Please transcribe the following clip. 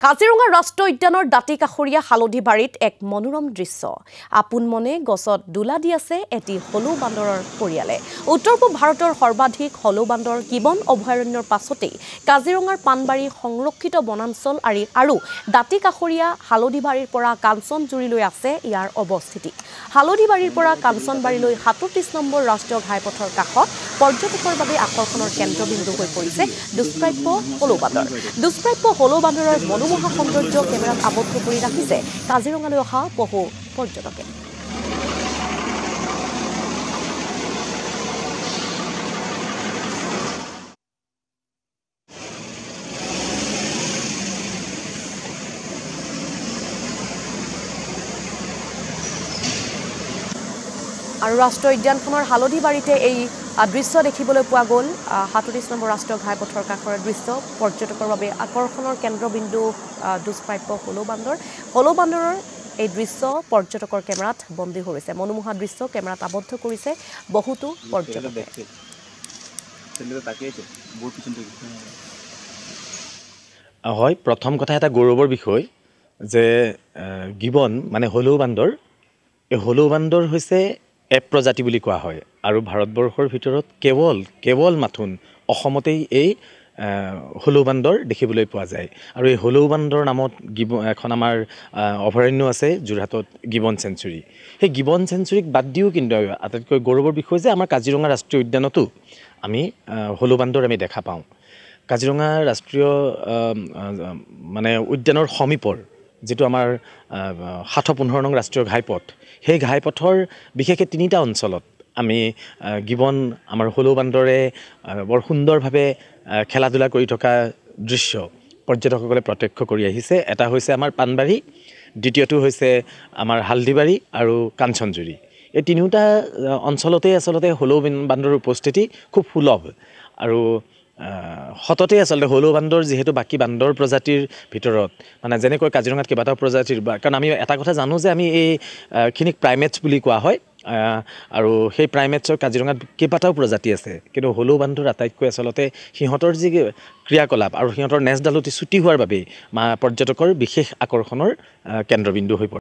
কাজিৰঙা ৰাষ্ট্ৰীয় উদ্যানৰ দাঁতিকাষৰীয়া হালধিবাৰীত এক মনোৰম দৃশ্য। আপোন মনে গছত দোলা দি আছে এটি হলৌ বান্দৰৰ পৰিয়ালে। উত্তৰ পূব ভাৰতৰ সৰ্বাধিক হলৌ বান্দৰ গিবন অভয়াৰণ্যৰ পাছতেই কাজিৰঙাৰ পানবাৰী সংৰক্ষিত বনাঞ্চল আৰু দাঁতিকাষৰীয়া হালধিবাৰীৰ পৰা কাঞ্চনজুৰিলৈ আছে ইয়াৰ অৱস্থিতি। হালধিবাৰীৰ পৰা কাঞ্চনবাৰীলৈ ৩৭ নম্বৰ ৰাষ্ট্ৰীয় ঘাইপথৰ কাষত পৰ্যটকৰ বাবে আকৰ্ষণৰ কেন্দ্ৰবিন্দু হৈ পৰিছে দুষ্প্ৰাপ্য হলৌ বান্দৰ। দুষ্প্ৰাপ্য হলৌ বান্দৰৰ মনোমোহা সৌন্দৰ্য কেমেৰাত আবদ্ধ কৰি ৰাখিছে কাজিৰঙালৈ অহা বহু পৰ্যটকে। আৰু ৰাষ্ট্ৰীয় উদ্যানখনৰ হালধিবাৰীতে এই দৃশ্য দেখিবলৈ পোৱা গ'ল। ৩৭ নম্বৰ ৰাষ্ট্ৰীয় ঘাইপথৰ কাষৰ দৃশ্য, পৰ্যটকৰ বাবে আকৰ্ষণৰ কেন্দ্ৰবিন্দু দুষ্প্ৰাপ্য হলৌ বান্দৰ। হলৌ বান্দৰৰ এই দৃশ্য পৰ্যটকৰ কেমেৰাত বন্দী হৈছে। মনোমোহা দৃশ্য কেমেৰাত আবদ্ধ কৰিছে বহুতো পৰ্যটকে। হয়, প্ৰথম কথা এটা গৌৰৱৰ বিষয় যে গিবন মানে হলৌ বান্দৰ, এই হলৌ বান্দৰ হৈছে এপ প্ৰজাতি বুলি কোৱা হয় আৰু ভাৰতবৰ্ষৰ ভিতৰত কেৱল মাথোন অসমতেই এই হলৌ বান্দৰ দেখিবলৈ পোৱা যায়। আৰু এই হলৌ বান্দৰ নামত এখন আমাৰ অভয়াৰণ্য আছে যোৰহাটত, গিবন চেঞ্চুৰী। সেই গিবন চেঞ্চুৰীক বাদ দিও কিন্তু আটাইতকৈ গৌৰৱৰ বিষয় যে আমাৰ কাজিৰঙা ৰাষ্ট্ৰীয় উদ্যানতো আমি হলৌ বান্দৰ আমি দেখা পাওঁ। কাজিৰঙা ৰাষ্ট্ৰীয় মানে উদ্যানৰ সমীপৰ যিটো আমাৰ ৭১৫ নং ৰাষ্ট্ৰীয় ঘাইপথ, সেই ঘাইপথৰ বিশেষকৈ ৩টা অঞ্চলত আমি গিবন আমাৰ হলৌ বান্দৰে বৰ সুন্দৰভাৱে খেলা ধূলা কৰি থকা দৃশ্য পৰ্যটকসকলে প্ৰত্যক্ষ কৰি আহিছে। এটা হৈছে আমাৰ পানবাৰী, দ্বিতীয়টো হৈছে আমাৰ হালধিবাৰী আৰু কাঞ্চনজুৰি। এই তিনিওটা অঞ্চলতে আচলতে হলৌ বান্দৰৰ উপস্থিতি খুব সুলভ আৰু সততে আচলতে হলৌ বান্দৰ যিহেতু বাকী বান্দৰ প্ৰজাতিৰ ভিতৰত মানে যেনেকৈ কাজিৰঙাত কেইবাটাও প্ৰজাতিৰ, কাৰণ আমি এটা কথা জানো যে আমি এইখিনিক প্ৰাইমেটছ বুলি কোৱা হয় আৰু সেই প্ৰাইমেটছৰ কাজিৰঙাত কেইবাটাও প্ৰজাতি আছে, কিন্তু হলৌ বান্দৰ আটাইতকৈ আচলতে সিহঁতৰ যি ক্ৰিয়াকলাপ আৰু সিহঁতৰ নেজডাল অতি চুটি হোৱাৰ বাবেই পৰ্যটকৰ বিশেষ আকৰ্ষণৰ কেন্দ্ৰবিন্দু হৈ পৰে।